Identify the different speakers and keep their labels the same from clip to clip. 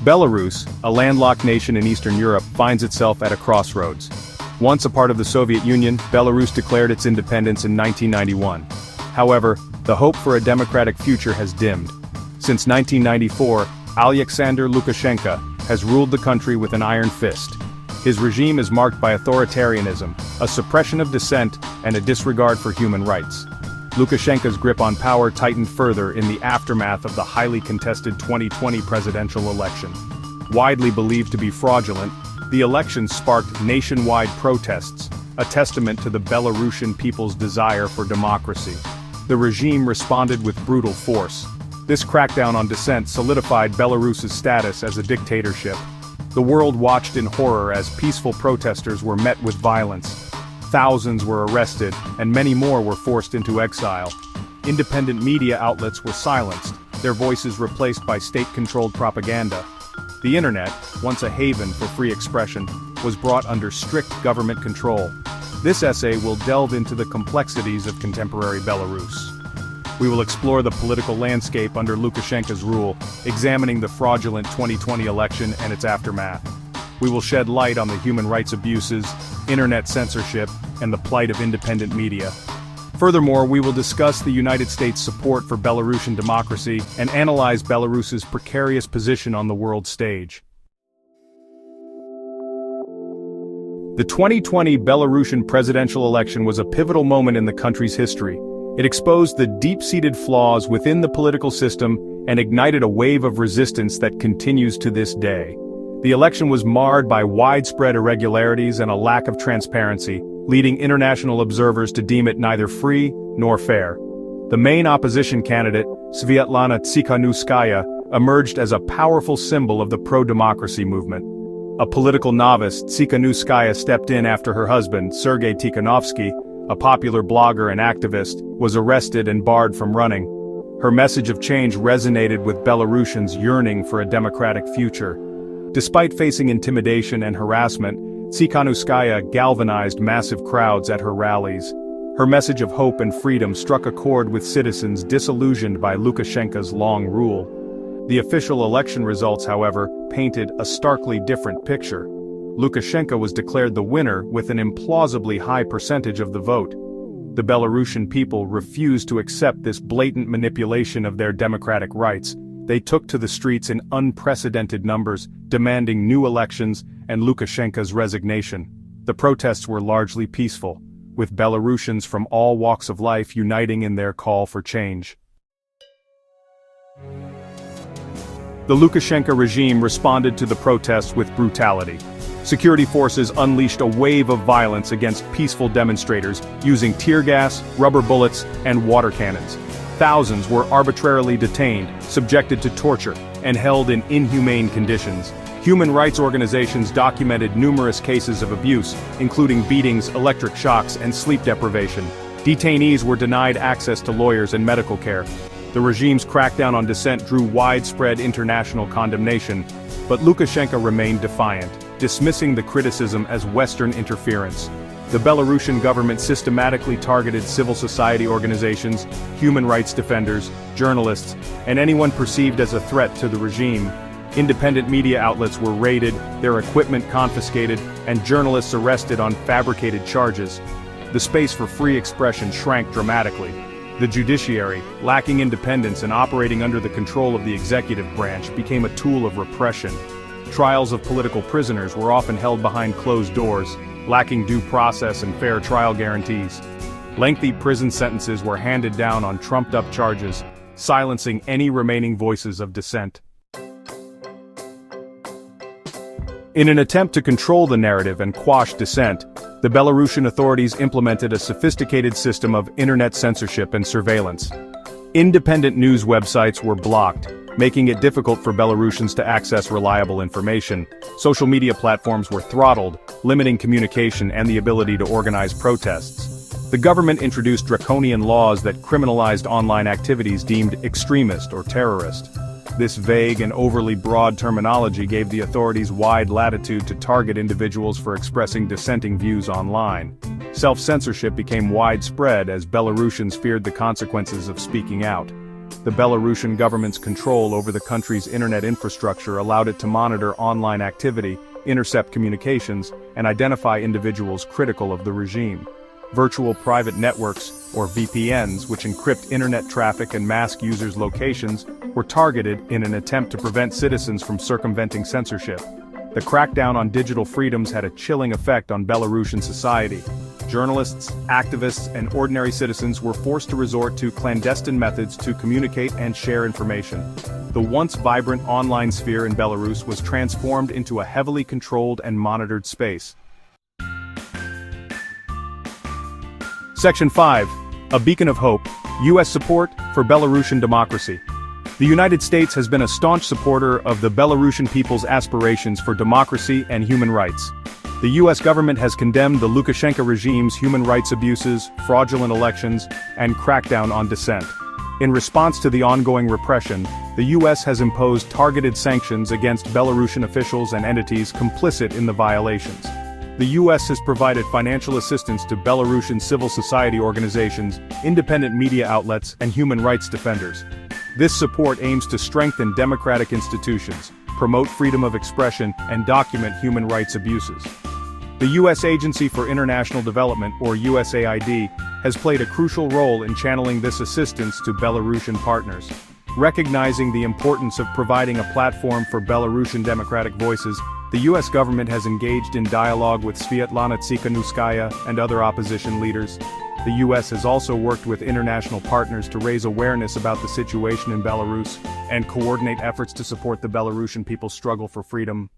Speaker 1: Belarus, a landlocked nation in Eastern Europe, finds itself at a crossroads. Once a part of the Soviet Union, Belarus declared its independence in 1991. However, the hope for a democratic future has dimmed. Since 1994, Alexander Lukashenko has ruled the country with an iron fist. His regime is marked by authoritarianism, a suppression of dissent, and a disregard for human rights. Lukashenko's grip on power tightened further in the aftermath of the highly contested 2020 presidential election. Widely believed to be fraudulent, the election sparked nationwide protests, a testament to the Belarusian people's desire for democracy. The regime responded with brutal force. This crackdown on dissent solidified Belarus's status as a dictatorship. The world watched in horror as peaceful protesters were met with violence. Thousands were arrested, and many more were forced into exile. Independent media outlets were silenced, their voices replaced by state-controlled propaganda. The internet, once a haven for free expression, was brought under strict government control. This essay will delve into the complexities of contemporary Belarus. We will explore the political landscape under Lukashenko's rule, examining the fraudulent 2020 election and its aftermath. We will shed light on the human rights abuses, internet censorship, and the plight of independent media. Furthermore, we will discuss the United States' support for Belarusian democracy and analyze Belarus's precarious position on the world stage. The 2020 Belarusian presidential election was a pivotal moment in the country's history. It exposed the deep-seated flaws within the political system and ignited a wave of resistance that continues to this day. The election was marred by widespread irregularities and a lack of transparency, leading international observers to deem it neither free nor fair. The main opposition candidate, Sviatlana Tsikhanouskaya, emerged as a powerful symbol of the pro-democracy movement. A political novice, Tsikhanouskaya stepped in after her husband, Sergei Tikhanovsky, a popular blogger and activist, was arrested and barred from running. Her message of change resonated with Belarusians yearning for a democratic future. Despite facing intimidation and harassment, Tsikhanouskaya galvanized massive crowds at her rallies. Her message of hope and freedom struck a chord with citizens disillusioned by Lukashenko's long rule. The official election results, however, painted a starkly different picture. Lukashenko was declared the winner with an implausibly high percentage of the vote. The Belarusian people refused to accept this blatant manipulation of their democratic rights. They took to the streets in unprecedented numbers, demanding new elections and Lukashenko's resignation. The protests were largely peaceful, with Belarusians from all walks of life uniting in their call for change. The Lukashenko regime responded to the protests with brutality. Security forces unleashed a wave of violence against peaceful demonstrators, using tear gas, rubber bullets, and water cannons. Thousands were arbitrarily detained, subjected to torture, and held in inhumane conditions. Human rights organizations documented numerous cases of abuse, including beatings, electric shocks, and sleep deprivation. Detainees were denied access to lawyers and medical care. The regime's crackdown on dissent drew widespread international condemnation, but Lukashenko remained defiant, dismissing the criticism as Western interference. The Belarusian government systematically targeted civil society organizations, human rights defenders, journalists, and anyone perceived as a threat to the regime. Independent media outlets were raided, their equipment confiscated, and journalists arrested on fabricated charges. The space for free expression shrank dramatically. The judiciary, lacking independence and operating under the control of the executive branch, became a tool of repression. Trials of political prisoners were often held behind closed doors, lacking due process and fair trial guarantees. Lengthy prison sentences were handed down on trumped-up charges, silencing any remaining voices of dissent. In an attempt to control the narrative and quash dissent, the Belarusian authorities implemented a sophisticated system of internet censorship and surveillance. Independent news websites were blocked, making it difficult for Belarusians to access reliable information. Social media platforms were throttled, limiting communication and the ability to organize protests. The government introduced draconian laws that criminalized online activities deemed extremist or terrorist. This vague and overly broad terminology gave the authorities wide latitude to target individuals for expressing dissenting views online. Self-censorship became widespread as Belarusians feared the consequences of speaking out. the Belarusian government's control over the country's internet infrastructure allowed it to monitor online activity, intercept communications, and identify individuals critical of the regime. Virtual private networks, or VPNs, which encrypt internet traffic and mask users' locations, were targeted in an attempt to prevent citizens from circumventing censorship. The crackdown on digital freedoms had a chilling effect on Belarusian society. Journalists, activists, and ordinary citizens were forced to resort to clandestine methods to communicate and share information. The once vibrant online sphere in Belarus was transformed into a heavily controlled and monitored space. Section 5. A beacon of hope, U.S. support for Belarusian democracy. The United States has been a staunch supporter of the Belarusian people's aspirations for democracy and human rights. The U.S. government has condemned the Lukashenko regime's human rights abuses, fraudulent elections, and crackdown on dissent. In response to the ongoing repression, the U.S. has imposed targeted sanctions against Belarusian officials and entities complicit in the violations. The U.S. has provided financial assistance to Belarusian civil society organizations, independent media outlets, and human rights defenders. This support aims to strengthen democratic institutions, promote freedom of expression, and document human rights abuses. The U.S. Agency for International Development, or USAID, has played a crucial role in channeling this assistance to Belarusian partners. Recognizing the importance of providing a platform for Belarusian democratic voices, the U.S. government has engaged in dialogue with Svietlana Tsikhanouskaya and other opposition leaders. The U.S. has also worked with international partners to raise awareness about the situation in Belarus and coordinate efforts to support the Belarusian people's struggle for freedom.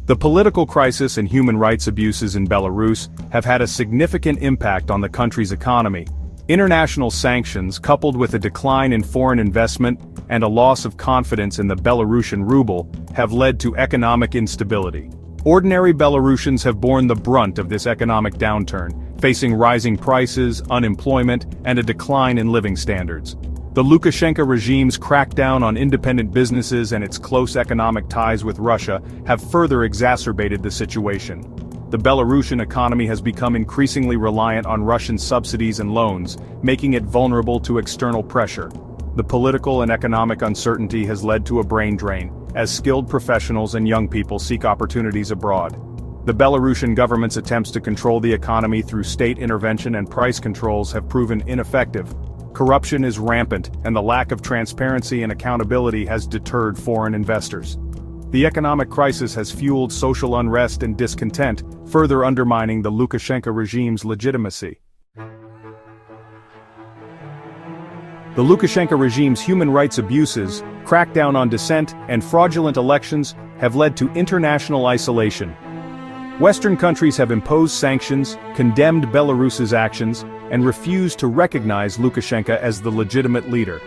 Speaker 1: The political crisis and human rights abuses in Belarus have had a significant impact on the country's economy. International sanctions, coupled with a decline in foreign investment and a loss of confidence in the Belarusian ruble, have led to economic instability. Ordinary Belarusians have borne the brunt of this economic downturn, facing rising prices, unemployment, and a decline in living standards. The Lukashenko regime's crackdown on independent businesses and its close economic ties with Russia have further exacerbated the situation. The Belarusian economy has become increasingly reliant on Russian subsidies and loans, making it vulnerable to external pressure. The political and economic uncertainty has led to a brain drain, as skilled professionals and young people seek opportunities abroad. The Belarusian government's attempts to control the economy through state intervention and price controls have proven ineffective. Corruption is rampant, and the lack of transparency and accountability has deterred foreign investors. The economic crisis has fueled social unrest and discontent, further undermining the Lukashenko regime's legitimacy. The Lukashenko regime's human rights abuses, crackdown on dissent, and fraudulent elections have led to international isolation. Western countries have imposed sanctions, condemned Belarus's actions, and refused to recognize Lukashenko as the legitimate leader.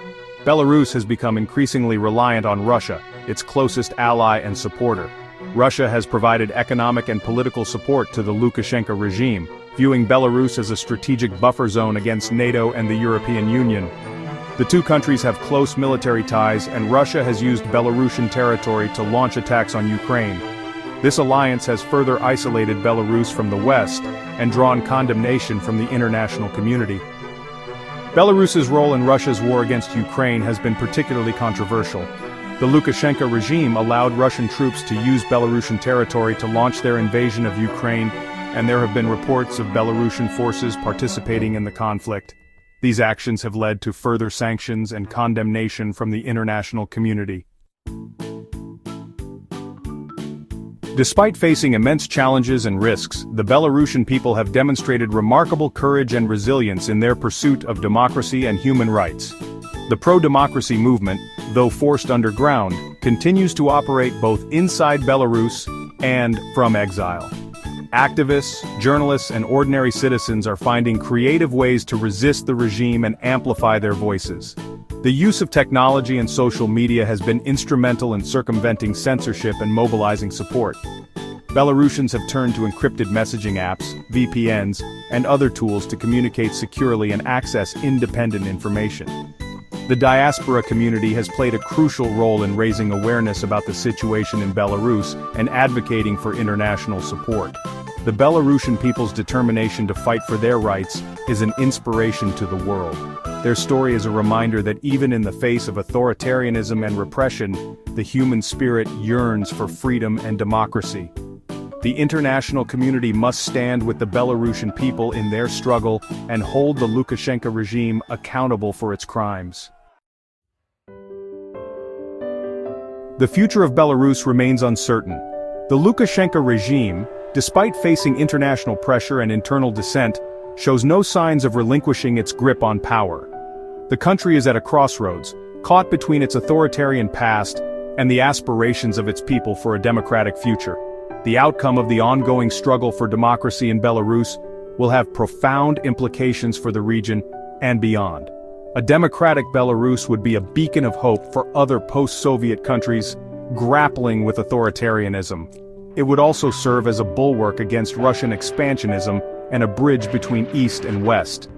Speaker 1: Belarus has become increasingly reliant on Russia, its closest ally and supporter. Russia has provided economic and political support to the Lukashenko regime, viewing Belarus as a strategic buffer zone against NATO and the European Union. The two countries have close military ties, and Russia has used Belarusian territory to launch attacks on Ukraine. This alliance has further isolated Belarus from the West and drawn condemnation from the international community. Belarus's role in Russia's war against Ukraine has been particularly controversial. The Lukashenko regime allowed Russian troops to use Belarusian territory to launch their invasion of Ukraine, and there have been reports of Belarusian forces participating in the conflict. These actions have led to further sanctions and condemnation from the international community. Despite facing immense challenges and risks, the Belarusian people have demonstrated remarkable courage and resilience in their pursuit of democracy and human rights. The pro-democracy movement, though forced underground, continues to operate both inside Belarus and from exile. Activists, journalists, and ordinary citizens are finding creative ways to resist the regime and amplify their voices. The use of technology and social media has been instrumental in circumventing censorship and mobilizing support. Belarusians have turned to encrypted messaging apps, VPNs, and other tools to communicate securely and access independent information. The diaspora community has played a crucial role in raising awareness about the situation in Belarus and advocating for international support. The Belarusian people's determination to fight for their rights is an inspiration to the world. Their story is a reminder that even in the face of authoritarianism and repression, the human spirit yearns for freedom and democracy. The international community must stand with the Belarusian people in their struggle and hold the Lukashenko regime accountable for its crimes. The future of Belarus remains uncertain. The Lukashenko regime, despite facing international pressure and internal dissent, shows no signs of relinquishing its grip on power. The country is at a crossroads, caught between its authoritarian past and the aspirations of its people for a democratic future. The outcome of the ongoing struggle for democracy in Belarus will have profound implications for the region and beyond. A democratic Belarus would be a beacon of hope for other post-Soviet countries grappling with authoritarianism. It would also serve as a bulwark against Russian expansionism and a bridge between East and West.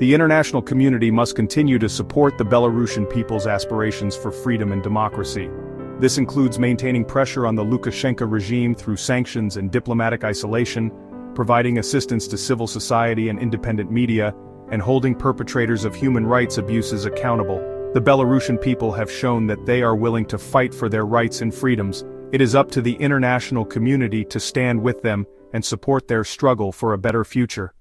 Speaker 1: The international community must continue to support the Belarusian people's aspirations for freedom and democracy. This includes maintaining pressure on the Lukashenko regime through sanctions and diplomatic isolation, providing assistance to civil society and independent media, and holding perpetrators of human rights abuses accountable. The Belarusian people have shown that they are willing to fight for their rights and freedoms. It is up to the international community to stand with them and support their struggle for a better future.